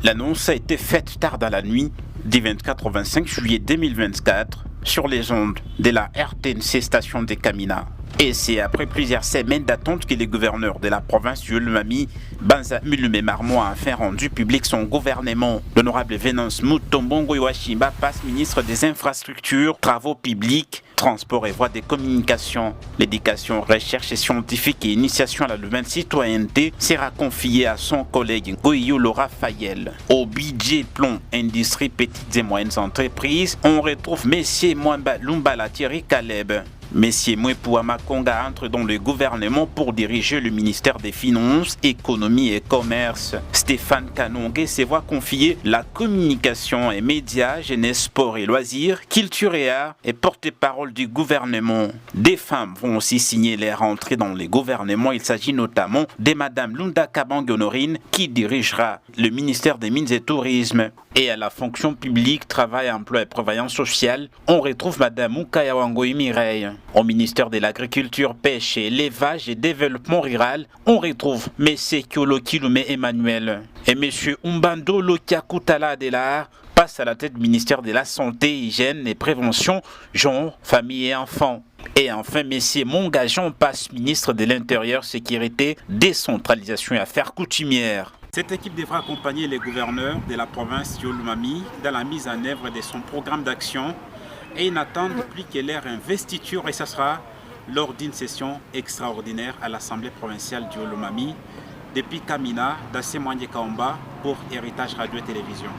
L'annonce a été faite tard dans la nuit du 24 au 25 juillet 2024 sur les ondes de la RTNC station de Kamina. Et c'est après plusieurs semaines d'attente que le gouverneur de la province du Lomami, Banza Mulume Marmo, a enfin rendu public son gouvernement. L'honorable Venance Mutombongo Iwashimba passe ministre des Infrastructures, Travaux publics, Transport et Voies de communication. L'éducation, recherche et scientifique et initiation à la nouvelle citoyenneté sera confiée à son collègue Goyo Laura Fayel. Au budget plomb, industrie, petites et moyennes entreprises, on retrouve Messier Mwamba Lumbala Thierry Caleb. Messier Mwepouama Konga entre dans le gouvernement pour diriger le ministère des Finances, Économie et Commerce. Stéphane Kanongue se voit confier la communication et médias, jeunesse, sport et loisirs, culture et art et porte-parole du gouvernement. Des femmes vont aussi signer les rentrées dans les gouvernements. Il s'agit notamment de Madame Lunda Kabang-Honorine qui dirigera le ministère des Mines et Tourisme. Et à la fonction publique, travail, emploi et prévoyance sociale, on retrouve Madame Moukaya Wangoï Mireille. Au ministère de l'Agriculture, Pêche et Élevage et Développement Rural, on retrouve M. Kiolo Kilume Emmanuel. Et M. Umbando Lokiakutala Adelar passe à la tête du ministère de la Santé, Hygiène et Prévention, Genre, Famille et Enfants. Et enfin, M. Mongajon passe ministre de l'Intérieur, Sécurité, Décentralisation et Affaires coutumières. Cette équipe devra accompagner les gouverneurs de la province du Lomami dans la mise en œuvre de son programme d'action et ils n'attendent plus que leur investiture et ce sera lors d'une session extraordinaire à l'Assemblée provinciale du Lomami depuis Kamina, Dassé Mwanye Kaomba pour Héritage Radio et Télévision.